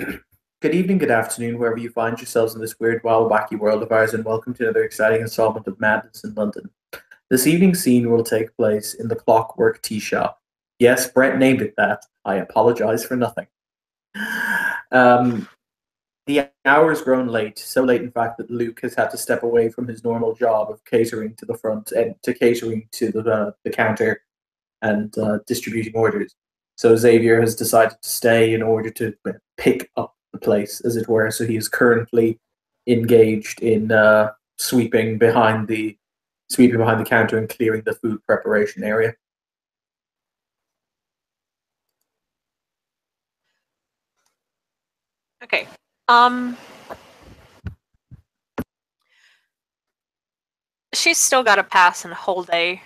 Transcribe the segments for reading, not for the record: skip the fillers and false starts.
Good evening, good afternoon, wherever you find yourselves in this weird, wild, wacky world of ours, and welcome to another exciting installment of Madness in London. This evening's scene will take place in the Clockwork Tea Shop. Yes, Brett named it that. I apologize for nothing. Um, the hour has grown late, so late, in fact, that Luke has had to step away from his normal job of catering to the front and to catering to the counter and distributing orders. So Xavier has decided to stay in order to pick up the place, as it were. So he is currently engaged in sweeping behind the counter and clearing the food preparation area. Okay. Um, she's still got to pass a whole day,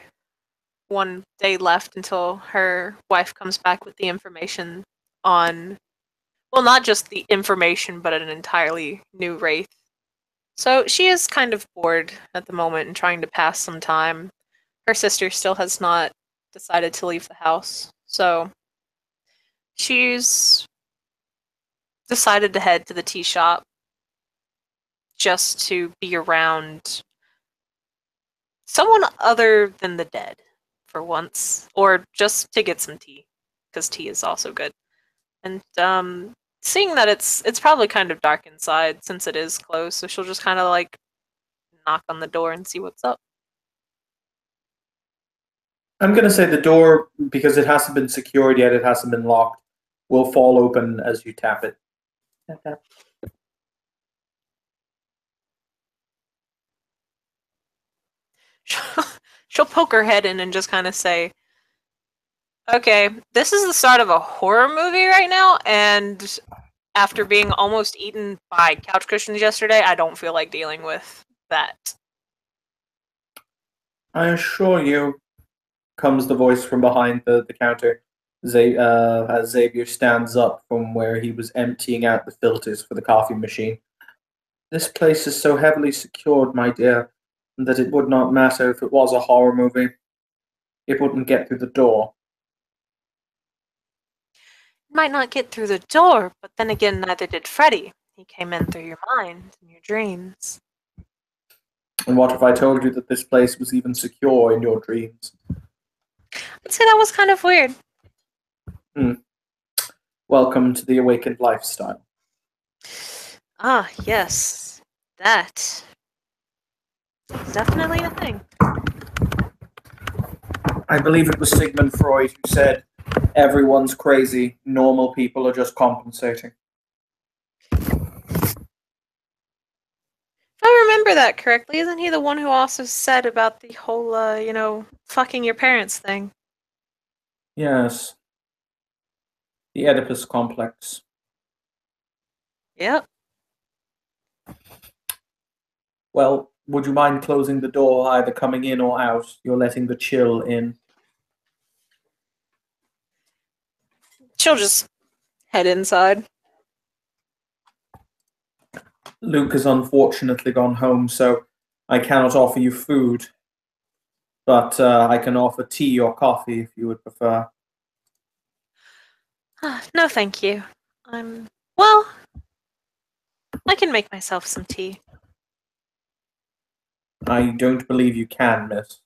one day left until her wife comes back with the information on, well, not just the information, but an entirely new wraith. So she is kind of bored at the moment and trying to pass some time. Her sister still has not decided to leave the house, so she's decided to head to the tea shop just to be around someone other than the dead for once, or just to get some tea, because tea is also good. And seeing that it's probably kind of dark inside since it is closed, so she'll just kind of like knock on the door and see what's up. I'm going to say the door, because it hasn't been secured yet, it hasn't been locked, will fall open as you tap it. Tap, tap. She'll poke her head in and just kind of say, "Okay, this is the start of a horror movie right now, and after being almost eaten by couch cushions yesterday, I don't feel like dealing with that." I assure you, comes the voice from behind the counter. As Xavier stands up from where he was emptying out the filters for the coffee machine. This place is so heavily secured, my dear, that it would not matter if it was a horror movie. It wouldn't get through the door. Might not get through the door, but then again, neither did Freddy. He came in through your mind and your dreams. And what if I told you that this place was even secure in your dreams? I'd say that was kind of weird. Hmm. Welcome to the awakened lifestyle. Ah, yes. That. Definitely a thing. I believe it was Sigmund Freud who said, everyone's crazy, normal people are just compensating. If I remember that correctly, isn't he the one who also said about the whole, fucking your parents thing? Yes, the Oedipus complex. Yep. Well, would you mind closing the door, either coming in or out? You're letting the chill in. She'll just head inside. Luke has unfortunately gone home, so I cannot offer you food, but I can offer tea or coffee if you would prefer. No, thank you. Well, I can make myself some tea. I don't believe you can, miss.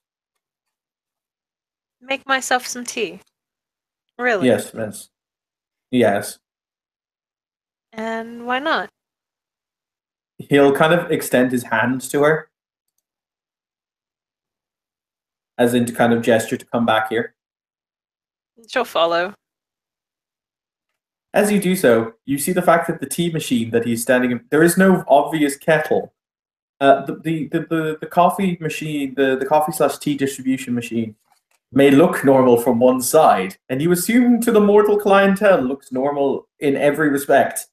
Make myself some tea. Really? Yes, miss. Yes. And why not? He'll kind of extend his hand to her, as in to kind of gesture to come back here. She'll follow. As you do so, you see the fact that the tea machine that he's standing in, there is no obvious kettle. The coffee machine, the coffee slash tea distribution machine, may look normal from one side, and you assume to the mortal clientele looks normal in every respect.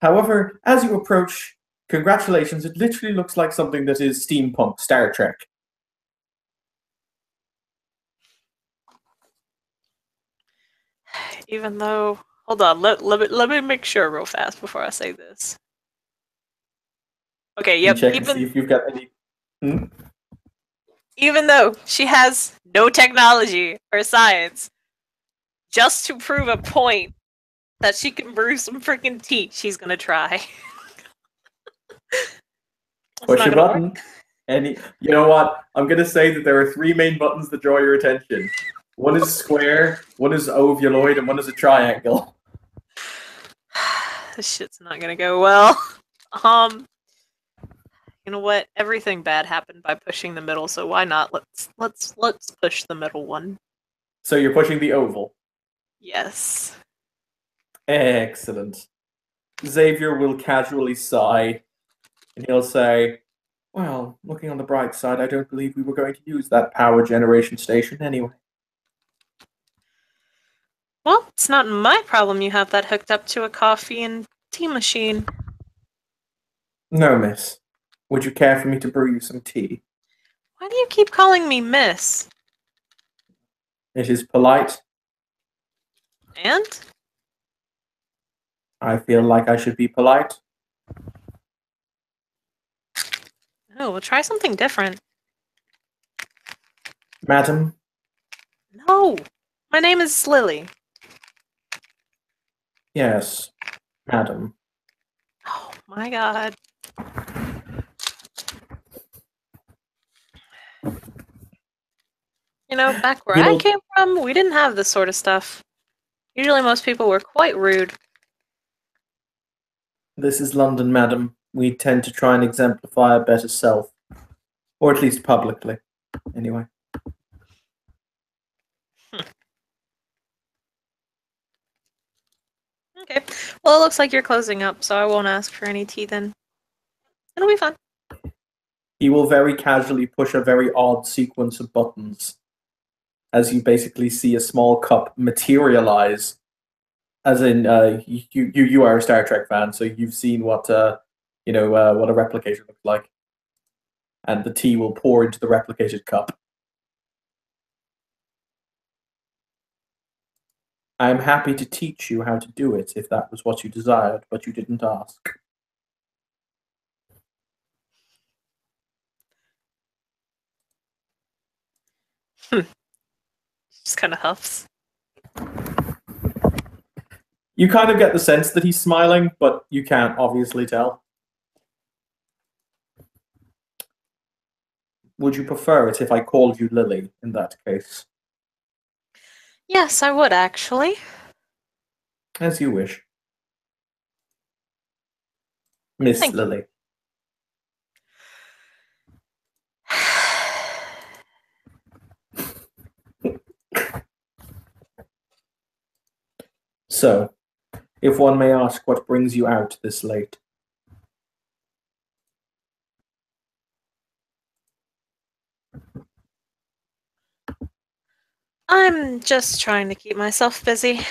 However, as you approach, congratulations, it literally looks like something that is steampunk, Star Trek. Even though, hold on, let me make sure real fast before I say this. Okay, You yep. check and see if you've got any. Hmm? Even though she has no technology or science, just to prove a point, that she can brew some freaking tea, she's gonna try. Push a button. You know what? I'm going to say that there are three main buttons that draw your attention. One is square, one is ovuloid, and one is a triangle. This shit's not gonna go well. You know what? Everything bad happened by pushing the middle, so why not? Let's push the middle one. So you're pushing the oval. Yes. Excellent. Xavier will casually sigh, and he'll say, well, looking on the bright side, I don't believe we were going to use that power generation station anyway. Well, it's not my problem you have that hooked up to a coffee and tea machine. No, miss. Would you care for me to brew you some tea? Why do you keep calling me miss? It is polite. And? I feel like I should be polite. Oh, we'll try something different. Madam? No! My name is Lily. Yes, madam. Oh my god. You know, back where I came from, we didn't have this sort of stuff. Usually most people were quite rude. This is London, madam. We tend to try and exemplify a better self. Or at least publicly. Anyway. Okay. Well, it looks like you're closing up, so I won't ask for any tea then. It'll be fun. He will very casually push a very odd sequence of buttons as you basically see a small cup materialize. As in, you are a Star Trek fan, so you've seen what what a replicator looks like, and the tea will pour into the replicated cup. I am happy to teach you how to do it if that was what you desired, but you didn't ask. Just kind of huffs. You kind of get the sense that he's smiling, but you can't obviously tell. Would you prefer it if I called you Lily in that case? Yes, I would actually. As you wish. Miss Thank Lily. So, if one may ask, what brings you out this late? I'm just trying to keep myself busy.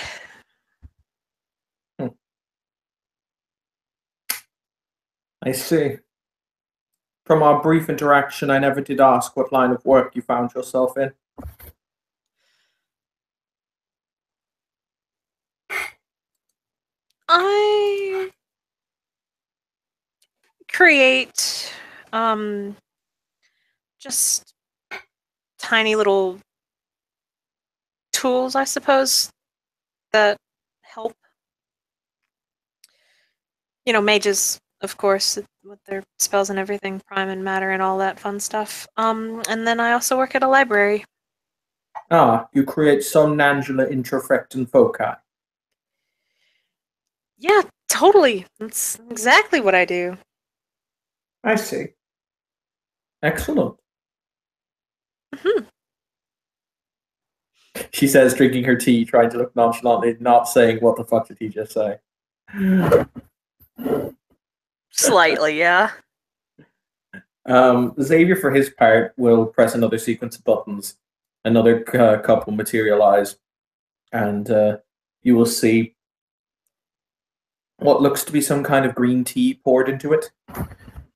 I see. From our brief interaction, I never did ask what line of work you found yourself in. I create just tiny little tools, I suppose, that help. You know, mages, of course, with their spells and everything, prime and matter and all that fun stuff. And then I also work at a library. Ah, you create somnambula introfectant foci. Yeah, totally. That's exactly what I do. I see. Excellent. Mm-hmm. She says, drinking her tea, trying to look nonchalantly, not saying what the fuck did he just say. Slightly, yeah. Xavier, for his part, will press another sequence of buttons. Another cup will materialize, and you will see what looks to be some kind of green tea poured into it.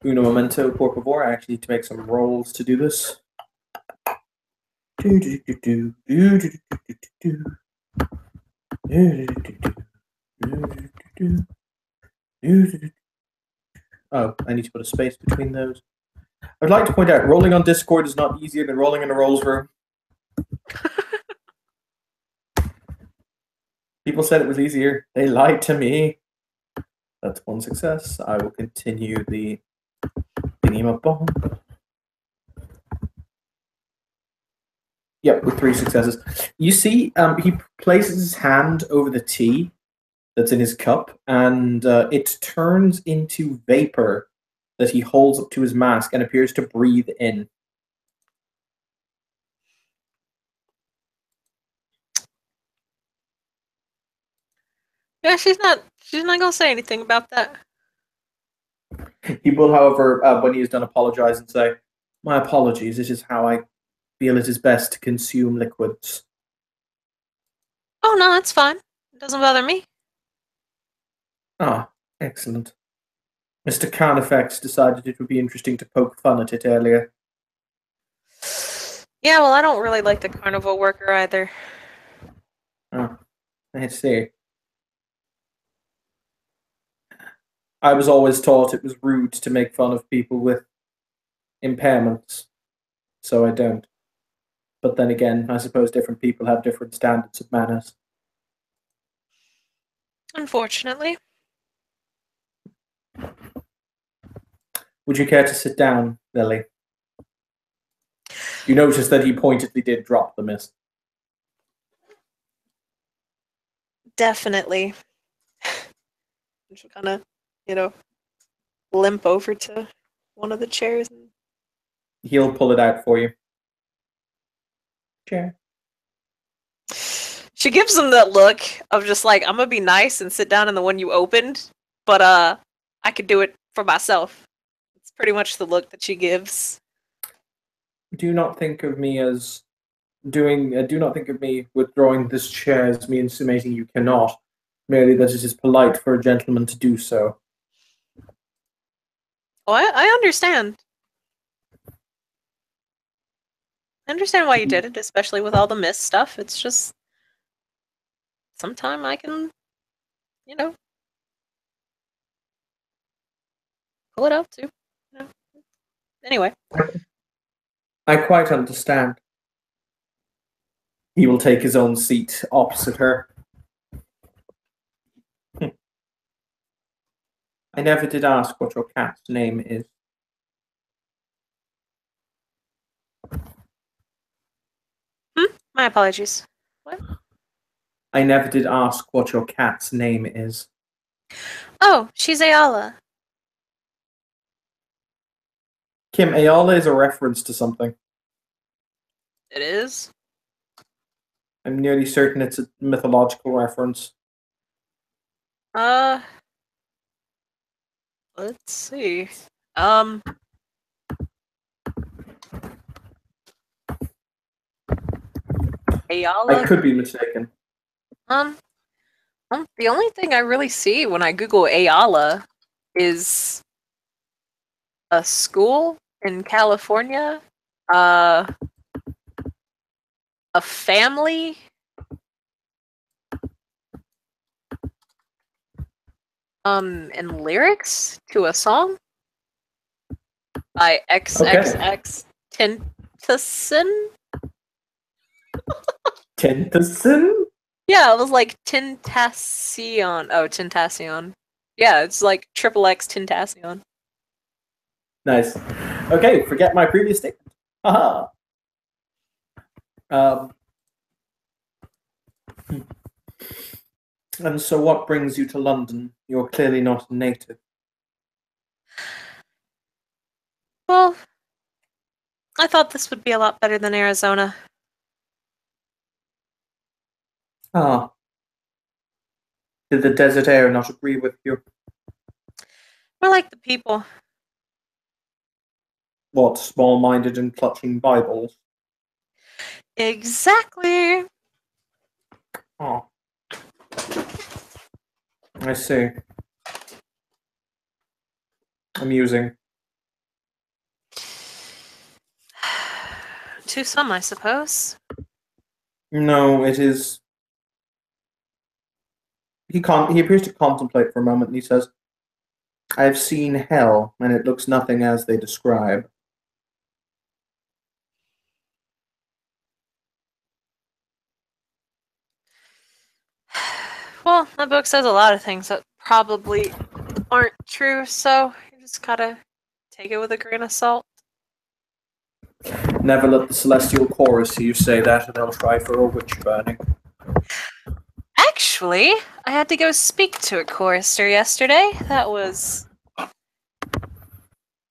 Uno momento, por favor. I actually need to make some rolls to do this. Oh, I need to put a space between those. I'd like to point out, rolling on Discord is not easier than rolling in a rolls room. People said it was easier. They lied to me. That's one success. I will continue the thingy bomb. Yep, with 3 successes. You see, he places his hand over the tea that's in his cup, and it turns into vapor that he holds up to his mask and appears to breathe in. Yeah, she's not gonna say anything about that. He will, however, when he is done, apologize and say, "My apologies. This is how I feel it is best to consume liquids." Oh no, it's fine. It doesn't bother me. Ah, excellent. Mr. Carnifex decided it would be interesting to poke fun at it earlier. Yeah, well, I don't really like the carnival worker either. Oh, I see. I was always taught it was rude to make fun of people with impairments, so I don't. But then again, I suppose different people have different standards of manners. Unfortunately. Would you care to sit down, Lily? You notice that he pointedly did drop the mist. Definitely. She'll kind of, limp over to one of the chairs. He'll pull it out for you. Chair. She gives him that look of just like, I'm gonna be nice and sit down in the one you opened, but I could do it for myself. It's pretty much the look that she gives. Do not think of me as do not think of me withdrawing this chair as me insinuating you cannot, merely that it is polite for a gentleman to do so. Oh, I understand. I understand why you did it, especially with all the mist stuff. It's just sometime I can, pull it out too. Anyway. I quite understand. He will take his own seat opposite her. I never did ask what your cat's name is. My apologies. What? I never did ask what your cat's name is. Oh, she's Ayala. Kim, Ayala is a reference to something. It is? I'm nearly certain it's a mythological reference. Let's see. Ayala? I could be mistaken. The only thing I really see when I Google Ayala is a school in California, a family, and lyrics to a song by XXX Tentacion. Tentacion? Yeah, it was like Tentacion. Oh, Tentacion. Yeah, it's like triple X Tentacion. Nice. Okay, forget my previous statement. Haha. And so what brings you to London? You're clearly not a native. Well, I thought this would be a lot better than Arizona. Ah. Did the desert air not agree with you? More like the people. What, small-minded and clutching Bibles? Exactly. Oh. I see. Amusing. To some, I suppose. No, it is. He appears to contemplate for a moment, and he says, "I've seen hell, and it looks nothing as they describe." Well, that book says a lot of things that probably aren't true, so you just gotta take it with a grain of salt. Never let the celestial chorus hear you say that, and they'll try for a witch burning. Actually, I had to go speak to a chorister yesterday. That was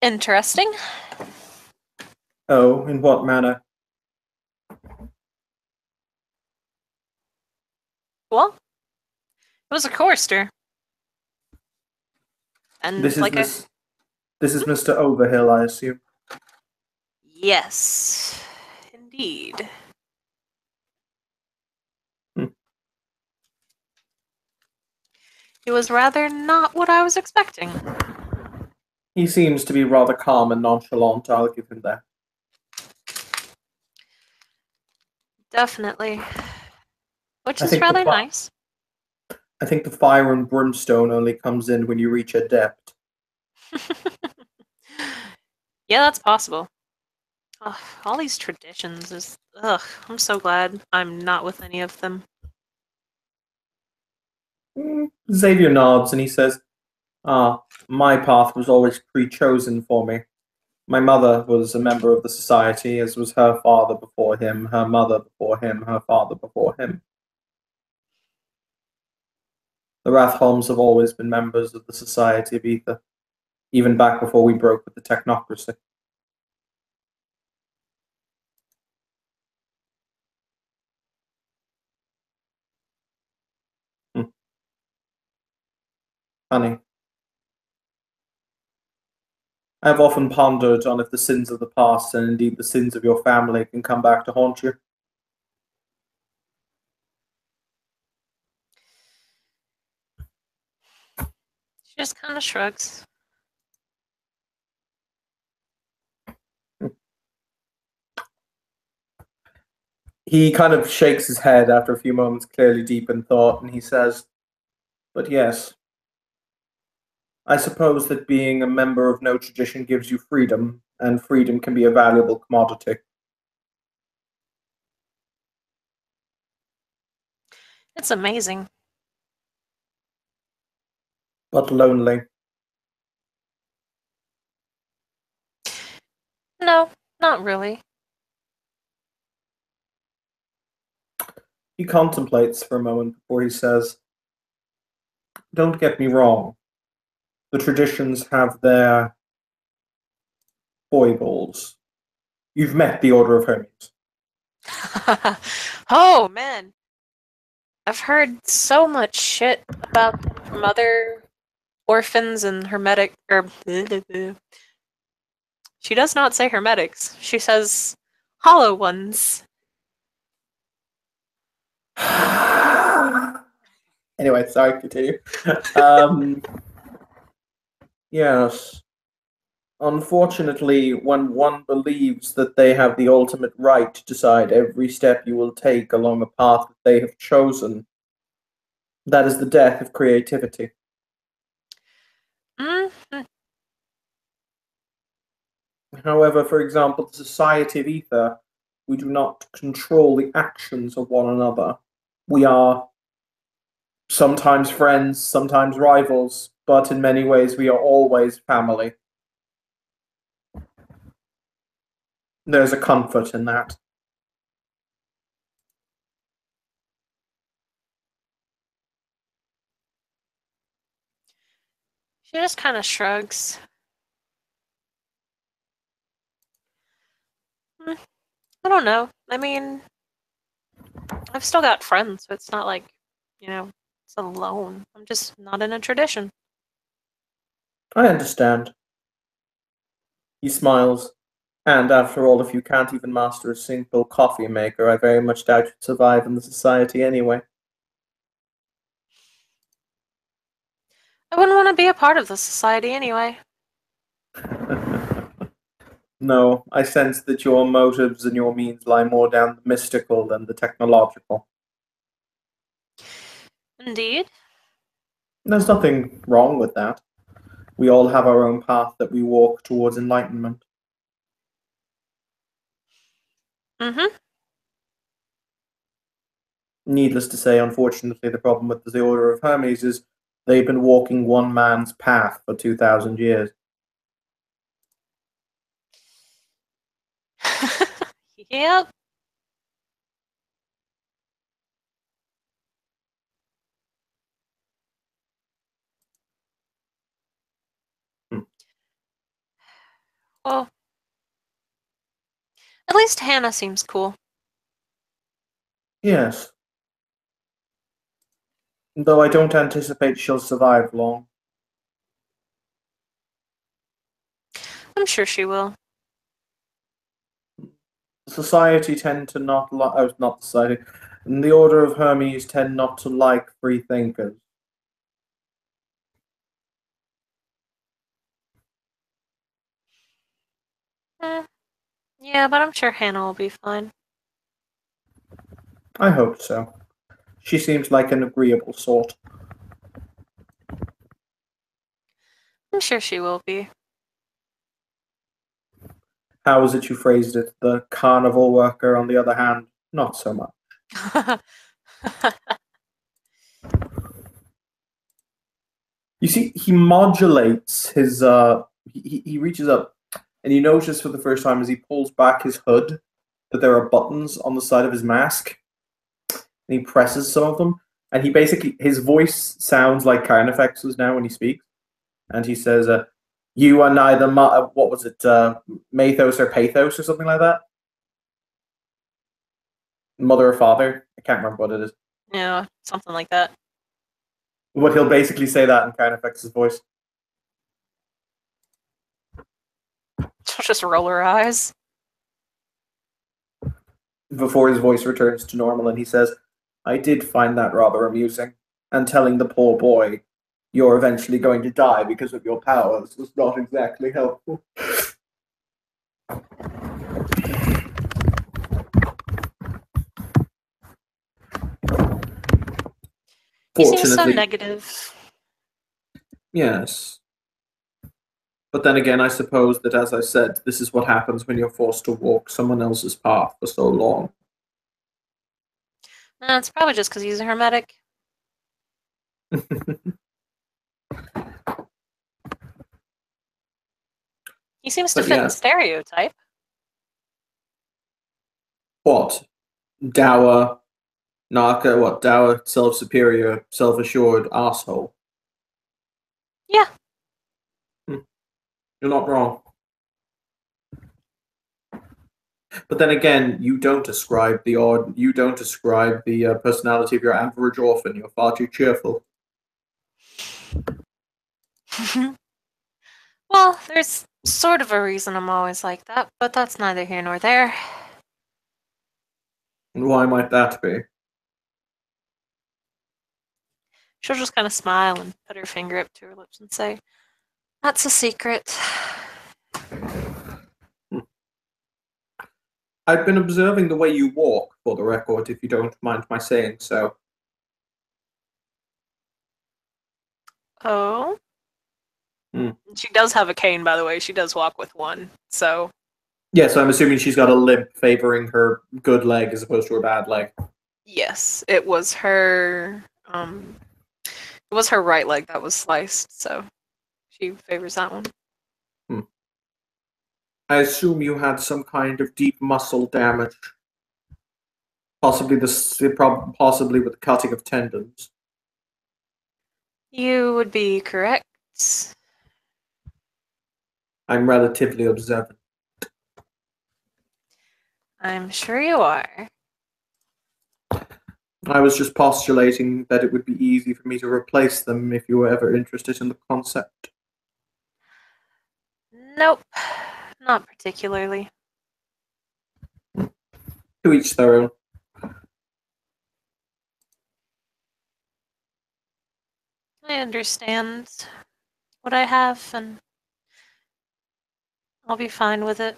interesting. Oh, in what manner? Well, it was a chorister. And This is like a This is Mr. Overhill, I assume. yes, indeed. Hmm. It was rather not what I was expecting. He seems to be rather calm and nonchalant, I'll give him that. Definitely. Which I is think the rather fi- nice. I think the fire and brimstone only comes in when you reach a depth. Yeah, that's possible. Ugh, all these traditions is I'm so glad I'm not with any of them. Xavier nods and he says, "Ah, my path was always pre-chosen for me. My mother was a member of the society, as was her father before him, her mother before him, her father before him. The Rathholms have always been members of the Society of Ether, even back before we broke with the technocracy." Hmm. Funny. I have often pondered on if the sins of the past, and indeed the sins of your family, can come back to haunt you. She just kind of shrugs. He kind of shakes his head after a few moments, clearly deep in thought, and he says, "But yes, I suppose that being a member of no tradition gives you freedom, and freedom can be a valuable commodity, It's amazing. but lonely." No, not really. He contemplates for a moment before he says, "Don't get me wrong. The traditions have their foibles. You've met the Order of Hermes." Oh man, I've heard so much shit about them from other orphans and hermetic or she does not say hermetics. She says hollow ones. Anyway, sorry, continue. Um, yes. Unfortunately, when one believes that they have the ultimate right to decide every step you will take along a path that they have chosen, that is the death of creativity. Mm-hmm. However, for example, the Society of Ether, we do not control the actions of one another. We are sometimes friends, sometimes rivals, but in many ways we are always family. There's a comfort in that. She just kind of shrugs. I don't know. I mean, I've still got friends, so it's not like, it's alone. I'm just not in a tradition. I understand. He smiles. And after all, if you can't even master a simple coffee maker, I very much doubt you'd survive in the society anyway. I wouldn't want to be a part of the society anyway. No, I sense that your motives and your means lie more down the mystical than the technological. Indeed. There's nothing wrong with that. We all have our own path that we walk towards enlightenment. Mm-hmm. Needless to say, unfortunately, the problem with the Order of Hermes is they've been walking one man's path for 2,000 years. Yep. Hmm. Well, at least Hannah seems cool. Yes. Though I don't anticipate she'll survive long. I'm sure she will. Society tend to not like, oh, not society, the Order of Hermes tend not to like free thinkers. Eh, yeah, but I'm sure Hannah will be fine. I hope so. She seems like an agreeable sort. I'm sure she will be. How was it you phrased it? The carnival worker, on the other hand, not so much. You see, he modulates his, he reaches up, and you notice for the first time as he pulls back his hood that there are buttons on the side of his mask, and he presses some of them, and he basically, his voice sounds like Carnifex's now when he speaks, and he says, you are neither, what was it, Mathos or Pathos or something like that? Mother or father? I can't remember what it is. Yeah, something like that. But he'll basically say that in Carnifex's voice. She'll just roll her eyes. Before his voice returns to normal, and he says, I did find that rather amusing, and telling the poor boy you're eventually going to die because of your powers was not exactly helpful. He seems so Fortunately, negative. yes. But then again, I suppose that, as I said, this is what happens when you're forced to walk someone else's path for so long. It's probably just because he's a hermetic. He seems to But fit the yeah, stereotype. what? Dour, Naka, what? Dour, self superior, self assured asshole. Yeah. You're not wrong. But then again, you don't describe the odd. You don't describe the personality of your average orphan. You're far too cheerful. Well, there's sort of a reason I'm always like that, but that's neither here nor there. And why might that be? She'll just kind of smile and put her finger up to her lips and say, That's a secret. I've been observing the way you walk, for the record, if you don't mind my saying so. Oh? Hmm. She does have a cane, by the way. She does walk with one. So, Yes, I'm assuming she's got a limp favoring her good leg as opposed to her bad leg. yes, it was her. It was her right leg that was sliced, so she favors that one. Hmm. I assume you had some kind of deep muscle damage, possibly possibly with the cutting of tendons. You would be correct. I'm relatively observant. I'm sure you are. I was just postulating that it would be easy for me to replace them if you were ever interested in the concept. Nope, not particularly. To each their own. I understand what I have, and I'll be fine with it.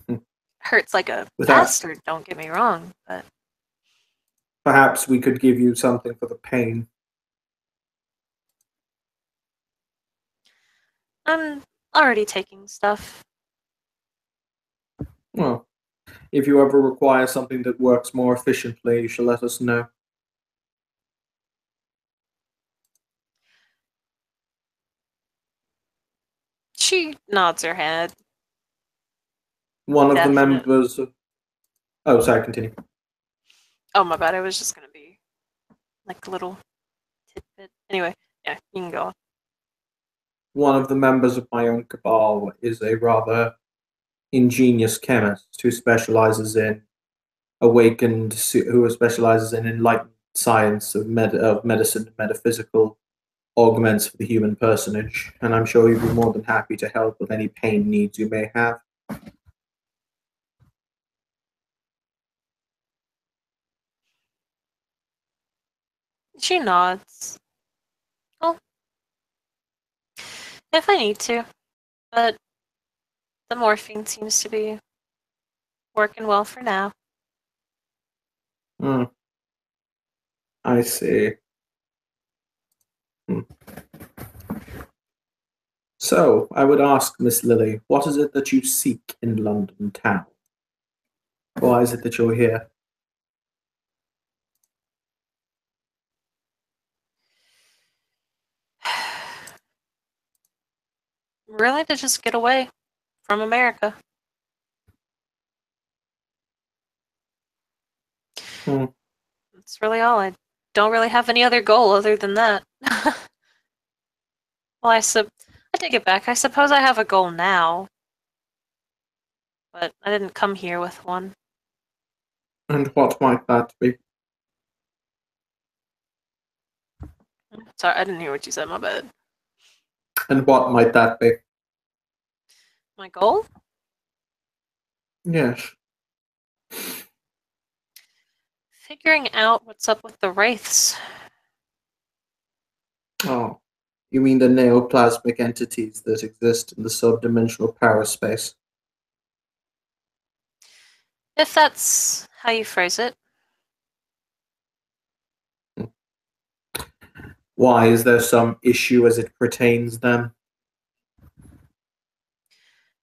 Hmm. Hurts like a With that, bastard, don't get me wrong, but perhaps we could give you something for the pain. I'm already taking stuff. Well, If you ever require something that works more efficiently, you shall let us know. She nods her head. One of the Definite. members of... Oh, sorry, continue. Oh, my bad. It was just gonna be like a little tidbit. Anyway, yeah, you can go on. One of the members of my own cabal is a rather ingenious chemist who specializes in who specializes in enlightened science of medicine and metaphysical augments for the human personage, and I'm sure he'd be more than happy to help with any pain needs you may have. She nods. Well, if I need to, but the morphine seems to be working well for now. Hmm. I see. Hmm. So, I would ask Miss Lily, what is it that you seek in London town? Why is it that you're here? Really, to just get away from America. Hmm. That's really all. I don't really have any other goal other than that. Well, I take it back. I suppose I have a goal now, but I didn't come here with one. And what might that be? Sorry, I didn't hear what you said. My bad. And what might that be? My goal? Yes. Figuring out what's up with the wraiths. Oh, you mean the neoplasmic entities that exist in the subdimensional power space? If that's how you phrase it. Why, is there some issue as it pertains them?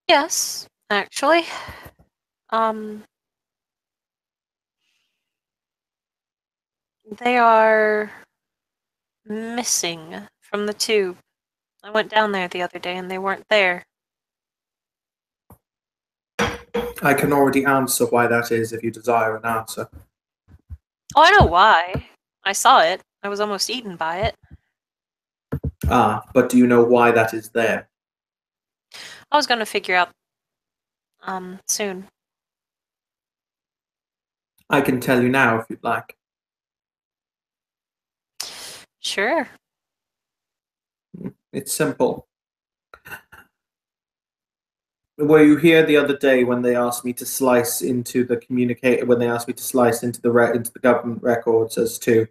Yes, actually. They are missing from the tube. I went down there the other day and they weren't there. I can already answer why that is if you desire an answer. Oh, I know why. I saw it. I was almost eaten by it. Ah, but do you know why that is there? I was gonna figure out soon. I can tell you now if you'd like. Sure. It's simple. Were you here the other day when they asked me to slice into the when they asked me to slice into the government records as to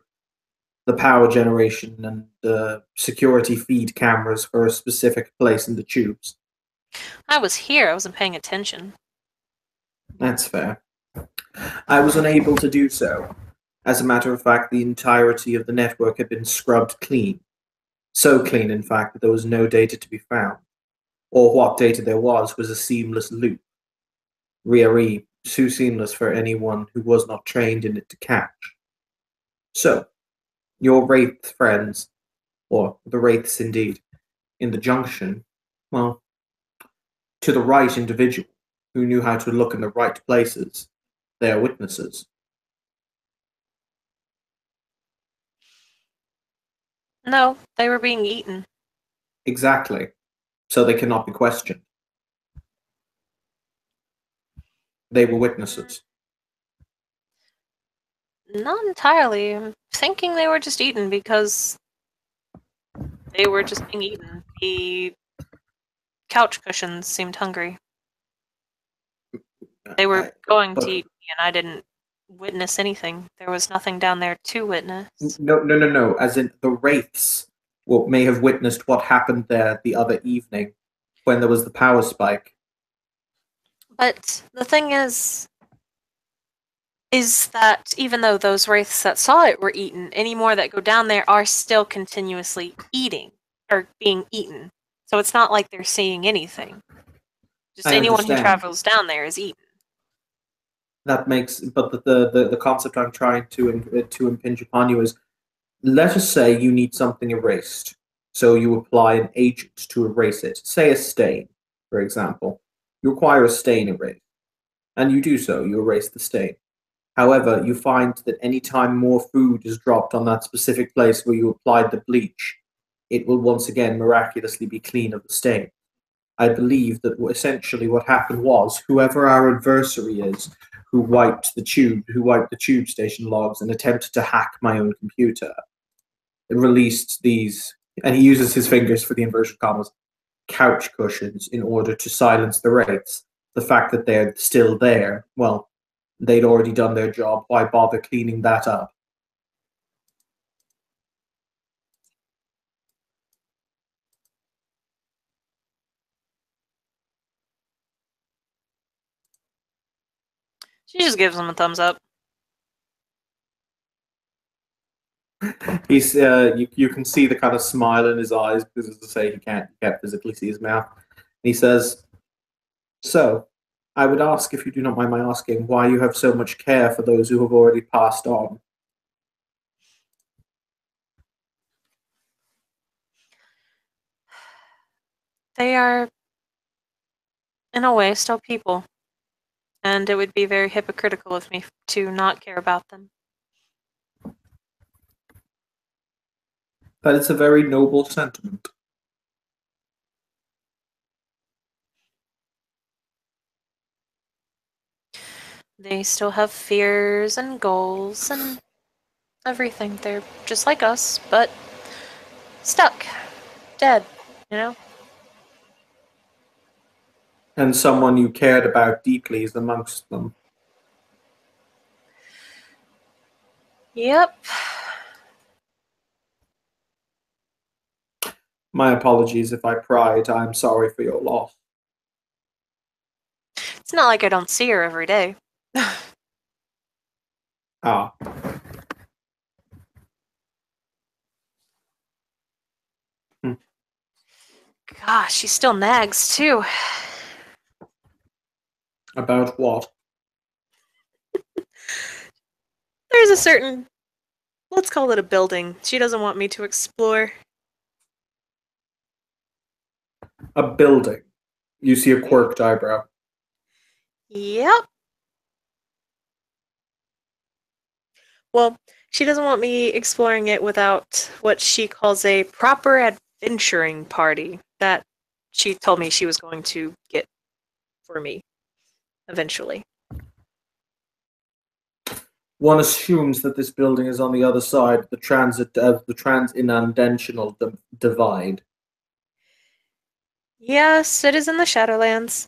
the power generation and the security feed cameras for a specific place in the tubes? I was here, I wasn't paying attention. That's fair. I was unable to do so. As a matter of fact, the entirety of the network had been scrubbed clean. So clean, in fact, that there was no data to be found. Or what data there was a seamless loop. Really, too seamless for anyone who was not trained in it to catch. So, your Wraith friends, or the Wraiths indeed, in the junction, well, to the right individual who knew how to look in the right places, they are witnesses. No, they were being eaten. Exactly. So they cannot be questioned. They were witnesses. Not entirely. I'm thinking they were just eaten because they were just being eaten. The couch cushions seemed hungry. They were going to eat me, and I didn't witness anything. There was nothing down there to witness. No. As in the Wraiths may have witnessed what happened there the other evening when there was the power spike. But the thing is that even though those wraiths that saw it were eaten, any more that go down there are still continuously eating or being eaten. So it's not like they're seeing anything. Just I anyone who understand. travels down there is eaten. That makes, but the concept I'm trying to impinge upon you is, let us say you need something erased. So you apply an agent to erase it. Say a stain, for example. You require a stain erased, and you do so. You erase the stain. However, you find that any time more food is dropped on that specific place where you applied the bleach, it will once again miraculously be clean of the stain. I believe that essentially what happened was whoever our adversary is, who wiped the tube station logs and attempted to hack my own computer, released these, and he uses his fingers for the inverted commas, couch cushions in order to silence the wraiths. The fact that they're still there, well, they'd already done their job. Why bother cleaning that up? She just gives him a thumbs up. He's you can see the kind of smile in his eyes because, as I say, he can't physically see his mouth. And he says, "So, I would ask, if you do not mind my asking, why you have so much care for those who have already passed on." They are, in a way, still people, and it would be very hypocritical of me to not care about them. But it's a very noble sentiment. They still have fears and goals and everything. They're just like us, but stuck, dead, you know? And someone you cared about deeply is amongst them. Yep. My apologies if I pried. I'm sorry for your loss. It's not like I don't see her every day. Ah. Gosh, she still nags too. About what? There's a certain, let's call it a building, she doesn't want me to explore. A building. You see a quirked eyebrow. Yep. Well, she doesn't want me exploring it without what she calls a proper adventuring party that she told me she was going to get for me eventually. One assumes that this building is on the other side of the transinundational divide. Yes, it is in the Shadowlands.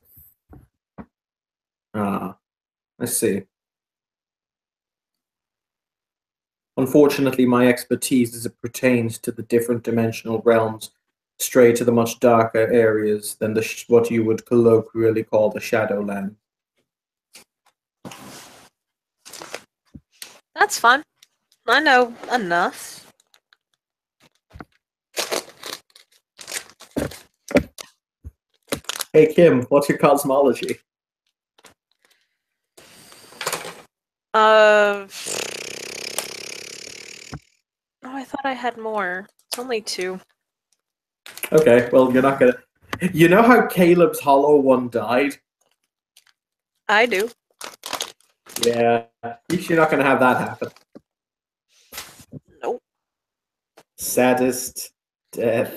Ah, I see. Unfortunately, my expertise as it pertains to the different dimensional realms stray to the much darker areas than what you would colloquially call the Shadowlands. That's fine. I know enough. Hey Kim, what's your cosmology? Oh, I thought I had more. It's only 2. Okay, well, you're not gonna. You know how Caleb's Hollow One died? I do. Yeah, you're not gonna have that happen. Nope. Saddest death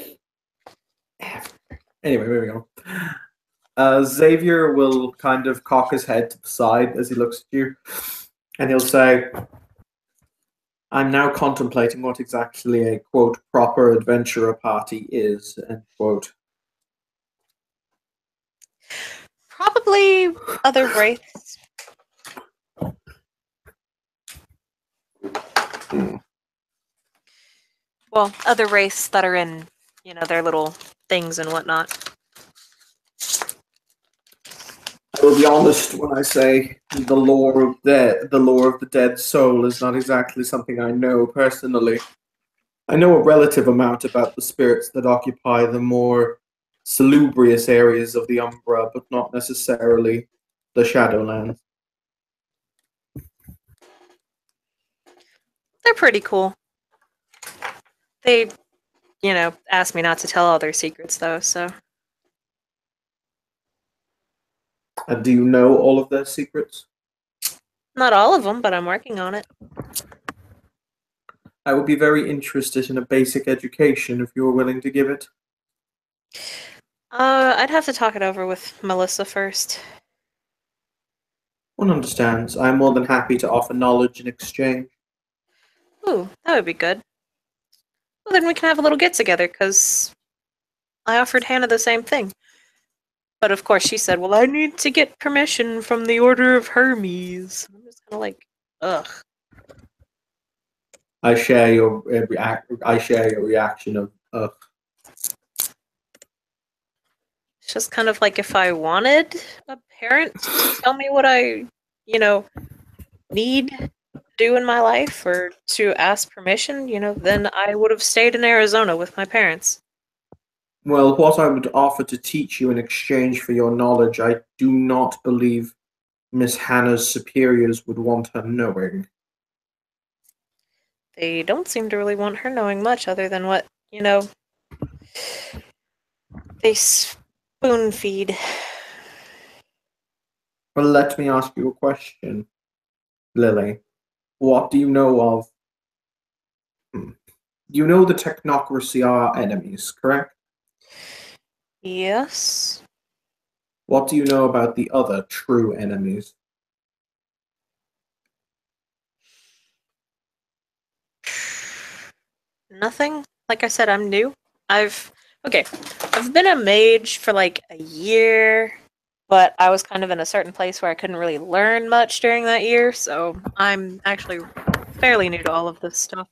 ever. Anyway, moving on. Xavier will kind of cock his head to the side as he looks at you, and he'll say, "I'm now contemplating what exactly a, quote, proper adventurer party is," end quote. Probably other wraiths. Well, other wraiths that are in, their little things and whatnot. I will be honest when I say the lore of the dead soul is not exactly something I know personally. I know a relative amount about the spirits that occupy the more salubrious areas of the Umbra, but not necessarily the Shadowlands. They're pretty cool. They, asked me not to tell all their secrets, though, so. Do you know all of their secrets? Not all of them, but I'm working on it. I would be very interested in a basic education if you were willing to give it. I'd have to talk it over with Melissa first. One understands. I am more than happy to offer knowledge in exchange. Ooh, that would be good. Well, then we can have a little get-together, because I offered Hannah the same thing. But of course she said, well, I need to get permission from the Order of Hermes. I'm just kind of like, ugh. I share your reaction of ugh. It's just kind of like if I wanted a parent to tell me what I, need to do in my life or to ask permission, then I would have stayed in Arizona with my parents. Well, what I would offer to teach you in exchange for your knowledge, I do not believe Miss Hannah's superiors would want her knowing. They don't seem to really want her knowing much other than what, they spoon feed. Well, let me ask you a question, Lily. What do you know of? You know the technocracy are enemies, correct? Yes. What do you know about the other true enemies? Nothing. Like I said, I'm new. I've been a mage for like a year, but I was kind of in a certain place where I couldn't really learn much during that year, so I'm actually fairly new to all of this stuff.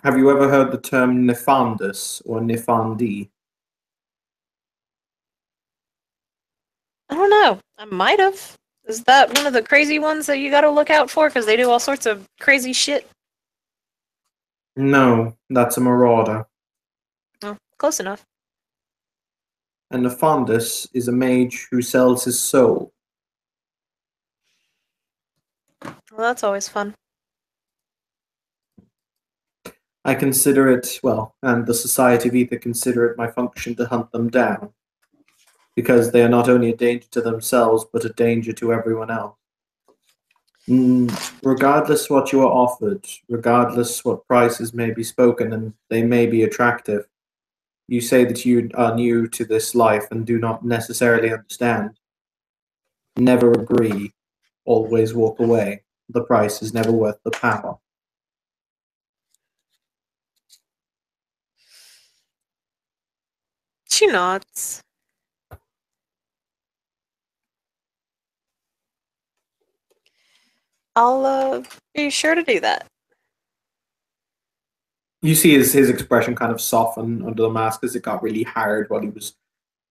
Have you ever heard the term Nefandus or Nefandi? I don't know. I might have. Is that one of the crazy ones that you gotta look out for? Because they do all sorts of crazy shit? No, that's a marauder. Oh, close enough. A Nefandus is a mage who sells his soul. Well, that's always fun. I consider it, well, and the Society of Ether consider it my function to hunt them down, because they are not only a danger to themselves, but a danger to everyone else. Regardless what you are offered, regardless what prices may be spoken, and they may be attractive, you say that you are new to this life and do not necessarily understand. Never agree, always walk away. The price is never worth the power. She nods. I'll be sure to do that. You see his expression kind of soften under the mask as it got really hard while he was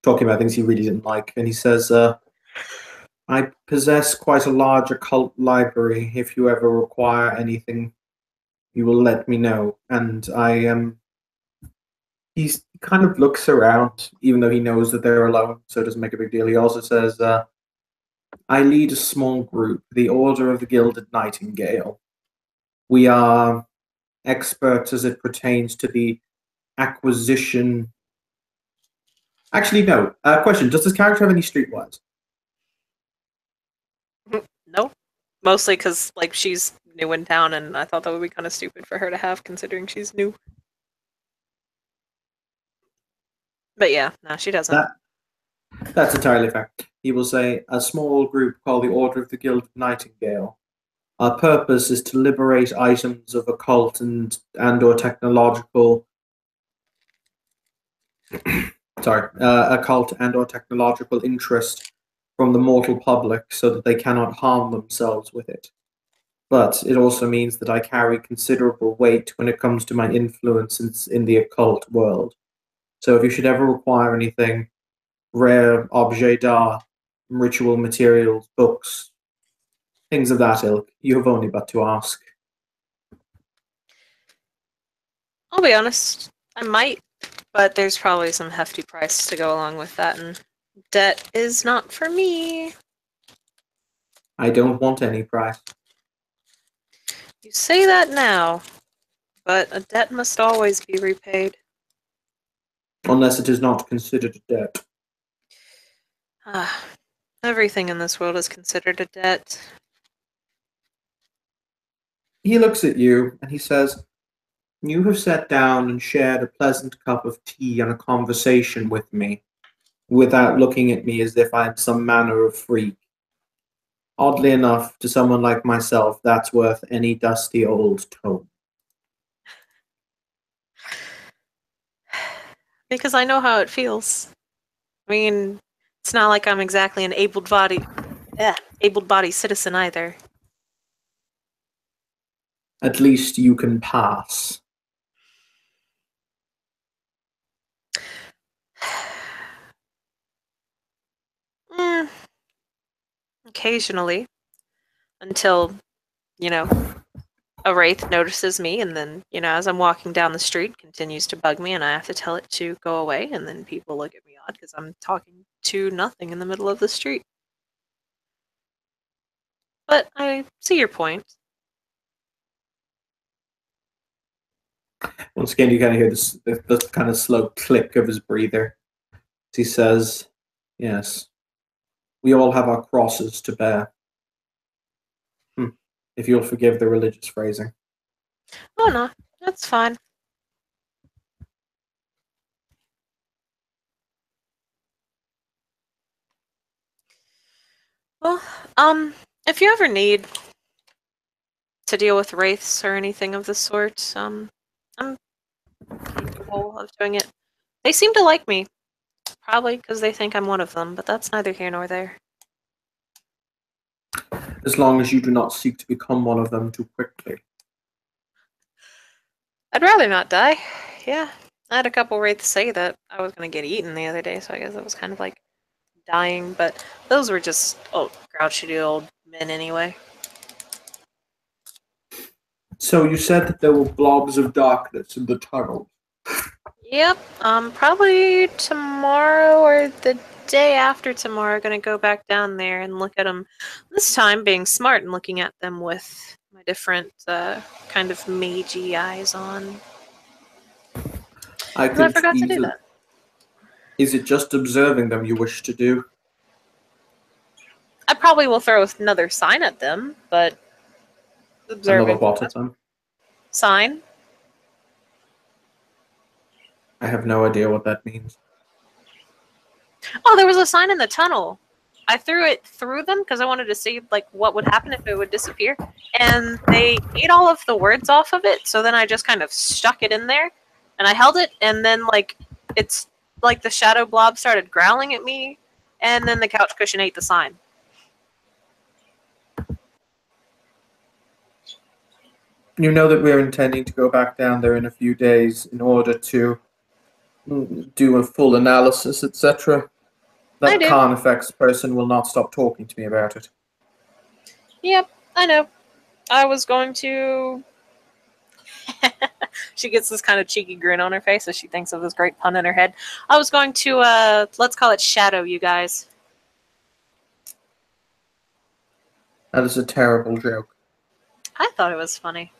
talking about things he really didn't like. And he says, I possess quite a large occult library. If you ever require anything, you will let me know. And I am. He kind of looks around, even though he knows that they're alone, so it doesn't make a big deal. He also says, I lead a small group, the Order of the Gilded Nightingale. We are experts as it pertains to the acquisition. Actually, no. Question: does this character have any streetwise? No. Mostly because, she's new in town, and I thought that would be kind of stupid for her to have, considering she's new. But yeah, no, she doesn't. That's entirely fair. He will say, a small group called the Order of the Gilded Nightingale. Our purpose is to liberate items of occult and or technological occult and or technological interest from the mortal public so that they cannot harm themselves with it. But it also means that I carry considerable weight when it comes to my influence in the occult world. So if you should ever require anything, rare objet d'art, ritual materials, books, things of that ilk, you have only but to ask. I'll be honest, I might, but there's probably some hefty price to go along with that, and debt is not for me. I don't want any price. You say that now, but a debt must always be repaid. Unless it is not considered a debt. Ah, everything in this world is considered a debt. He looks at you and he says, "You have sat down and shared a pleasant cup of tea and a conversation with me, without looking at me as if I am some manner of freak. Oddly enough, to someone like myself, that's worth any dusty old tome." Because I know how it feels. I mean, it's not like I'm exactly an able-bodied citizen either. At least you can pass. Mm, occasionally. Until, a wraith notices me, and then, as I'm walking down the street, continues to bug me, and I have to tell it to go away, and then people look at me odd because I'm talking to nothing in the middle of the street. But I see your point. Once again, you kind of hear the kind of slow click of his breather. He says, "Yes, we all have our crosses to bear." If you'll forgive the religious phrasing. Oh no, that's fine. Well, if you ever need to deal with wraiths or anything of the sort, I'm capable of doing it. They seem to like me, probably because they think I'm one of them, but that's neither here nor there. As long as you do not seek to become one of them too quickly. I'd rather not die. Yeah, I had a couple wraiths say that I was gonna get eaten the other day, so I guess it was kind of like dying, but those were just grouchy old men anyway. So you said that there were blobs of darkness in the tunnel. Yep, probably tomorrow or the day after tomorrow, gonna go back down there and look at them. This time being smart and looking at them with my different kind of magey eyes on. I 'Cause I could forgot to do easily. that. Is it just observing them you wish to do? I probably will throw another sign at them, but Another observing what at them? sign. I have no idea what that means. Oh, there was a sign in the tunnel. I threw it through them because I wanted to see like what would happen if it would disappear, and they ate all of the words off of it. So then I just kind of stuck it in there, and I held it, and then it's like the shadow blob started growling at me, and then the couch cushion ate the sign. You know that we're intending to go back down there in a few days in order to do a full analysis, etc. I That do. Khan effects person will not stop talking to me about it. Yep, I know. I was going to. She gets this kind of cheeky grin on her face as she thinks of this great pun in her head. I was going to, let's call it shadow you guys. That is a terrible joke. I thought it was funny.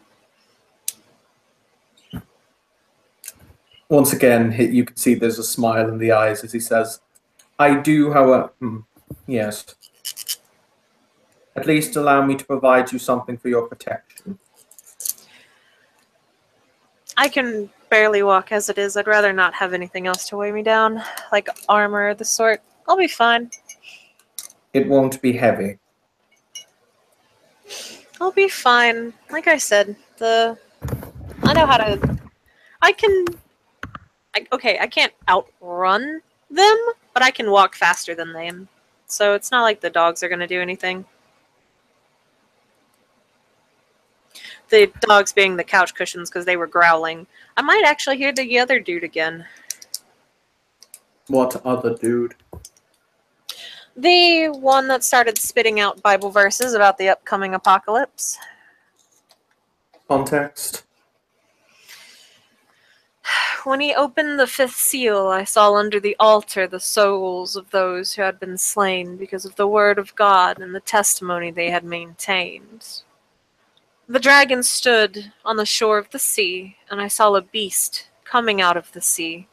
Once again, you can see there's a smile in the eyes as he says, "I do, however, yes. At least allow me to provide you something for your protection." I can barely walk as it is. I'd rather not have anything else to weigh me down, like armor of the sort. I'll be fine. It won't be heavy. I'll be fine. Like I said, I know how to. I can. I can't outrun them, but I can walk faster than them. So it's not like the dogs are going to do anything. The dogs being the couch cushions because they were growling. I might actually hear the other dude again. What other dude? The one that started spitting out Bible verses about the upcoming apocalypse. Context? When he opened the fifth seal, I saw under the altar the souls of those who had been slain because of the word of God and the testimony they had maintained. The dragon stood on the shore of the sea, and I saw a beast coming out of the sea.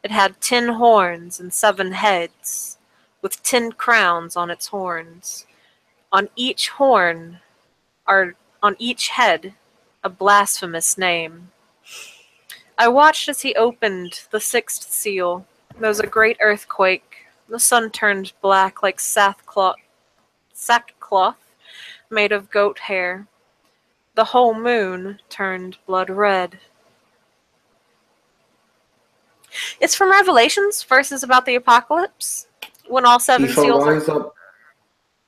It had 10 horns and 7 heads, with 10 crowns on its horns. On each horn, or on each head, a blasphemous name. I watched as he opened the 6th seal. There was a great earthquake. The sun turned black like sackcloth made of goat hair. The whole moon turned blood red. It's from Revelations, verses about the apocalypse, when all 7 seals are...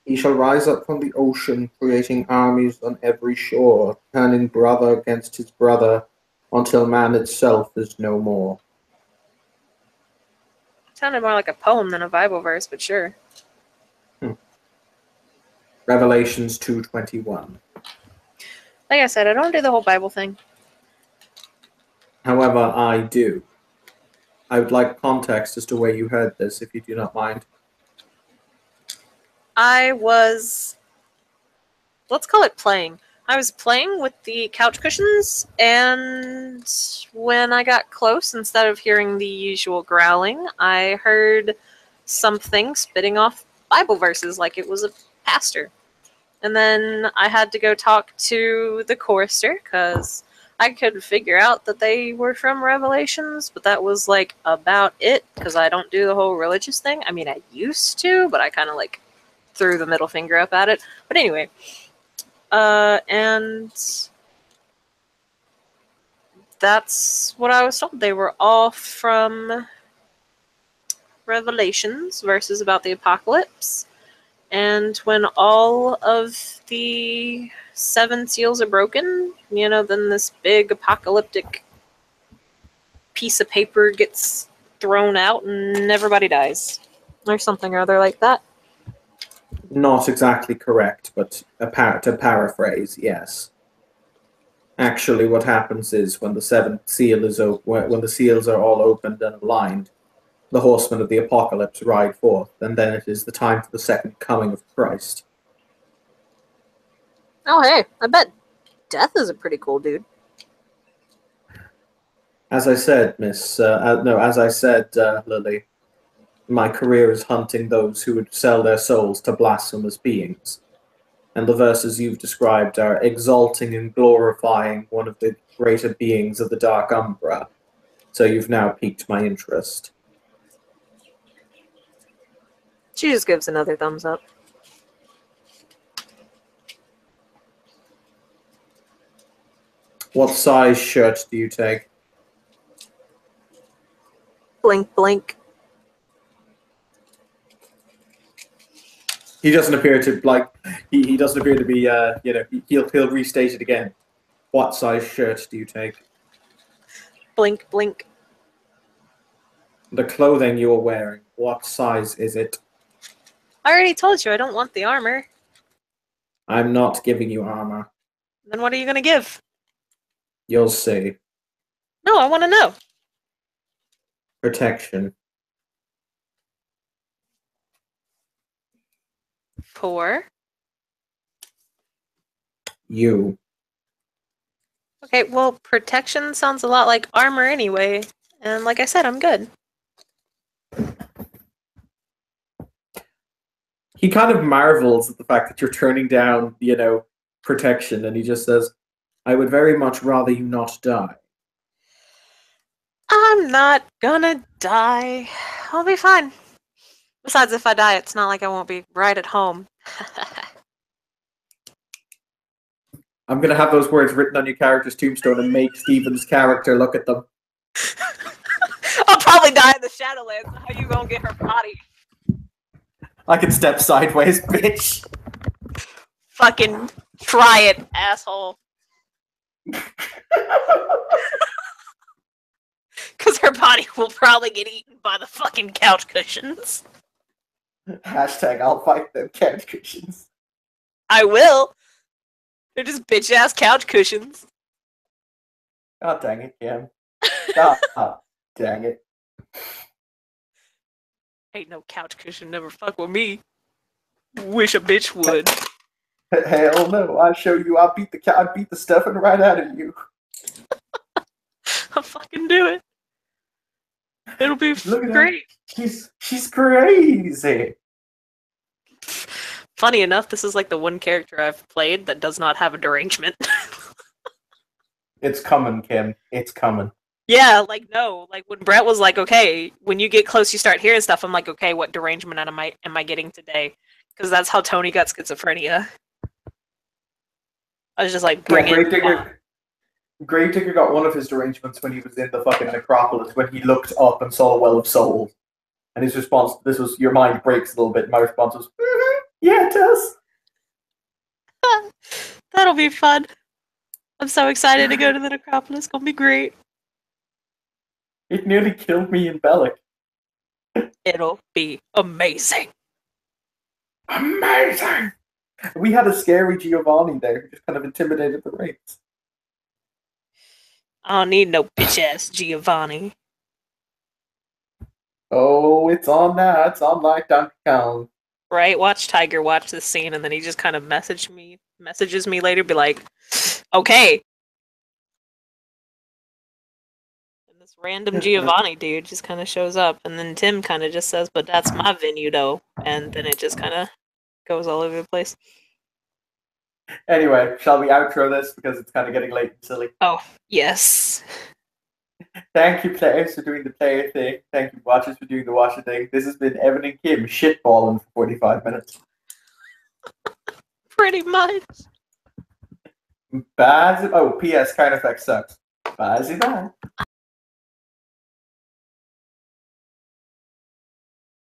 He shall rise up from the ocean, creating armies on every shore, turning brother against his brother, until man itself is no more. Sounded more like a poem than a Bible verse, but sure. Revelations 2:21. Like I said, I don't do the whole Bible thing. However, I do. I would like context as to where you heard this, if you do not mind. I was... let's call it playing. I was playing with the couch cushions, and when I got close, instead of hearing the usual growling, I heard something spitting off Bible verses like it was a pastor. And then I had to go talk to the chorister, because I could figure out that they were from Revelations, but that was, like, about it, because I don't do the whole religious thing. I mean, I used to, but I kind of, like, threw the middle finger up at it. But anyway... and that's what I was told. They were all from Revelations, verses about the apocalypse. And when all of the 7 seals are broken, you know, then this big apocalyptic piece of paper gets thrown out and everybody dies. Or something or other like that. Not exactly correct, but to paraphrase, yes. Actually, what happens is when the 7th seal is when the seals are all opened and aligned, the horsemen of the apocalypse ride forth, and then it is the time for the second coming of Christ. Oh, hey, I bet Death is a pretty cool dude. As I said, Lily, my career is hunting those who would sell their souls to blasphemous beings. And the verses you've described are exalting and glorifying one of the greater beings of the Dark Umbra. So you've now piqued my interest. She just gives another thumbs up. What size shirt do you take? Blink, blink. He doesn't appear to he doesn't appear to be he'll restate it again. What size shirt do you take? Blink, blink. The clothing you are wearing, what size is it? I already told you I don't want the armor. I'm not giving you armor. Then what are you gonna give? You'll see. No, I want to know. Protection. For? You. Okay, well, protection sounds a lot like armor anyway. And like I said, I'm good. He kind of marvels at the fact that you're turning down, protection, and he just says, I would very much rather you not die. I'm not gonna die. I'll be fine. Besides, if I die, it's not like I won't be right at home. I'm going to have those words written on your character's tombstone and make Steven's character look at them. I'll probably die in the Shadowlands. How you gonna get her body? I can step sideways, bitch. Fucking try it, asshole. Because her body will probably get eaten by the fucking couch cushions. Hashtag I'll fight them couch cushions. I will. They're just bitch-ass couch cushions. God dang it, Cam. God dang it. Ain't no couch cushion never fuck with me. Wish a bitch would. Hell no! I'll show you. I'll beat the stuffing right out of you. I'll fucking do it. It'll be Look at great. She's crazy. Funny enough, this is like the one character I've played that does not have a derangement. It's coming, Kim. It's coming. Yeah, like no, like when Brett was like, "Okay, when you get close, you start hearing stuff." I'm like, "Okay, what derangement am I getting today?" Because that's how Tony got schizophrenia. I was just like, "Bring it." Gravedigger got one of his derangements when he was in the fucking necropolis, when he looked up and saw a well of souls. And his response to this was, your mind breaks a little bit. My response was, yeah, it does. That'll be fun. I'm so excited to go to the necropolis. It's gonna be great. It nearly killed me in Bellic. It'll be amazing. Amazing! We had a scary Giovanni there who just kind of intimidated the race. I don't need no bitch ass Giovanni. Oh, it's on now. It's on like Donkey Kong. Right? Watch Tiger watch this scene and then he just kind of messages me later, be like, okay. And this random Giovanni dude just kind of shows up, and then Tim kind of just says, but that's my venue though. And then it just kind of goes all over the place. Anyway, shall we outro this because it's kind of getting late and silly? Oh, yes. Thank you, players, for doing the player thing. Thank you, watchers, for doing the watcher thing. This has been Evan and Kim shitballing for 45 minutes. Pretty much. Bye. Oh, P.S. Kind Effect sucks. Bye. Bye.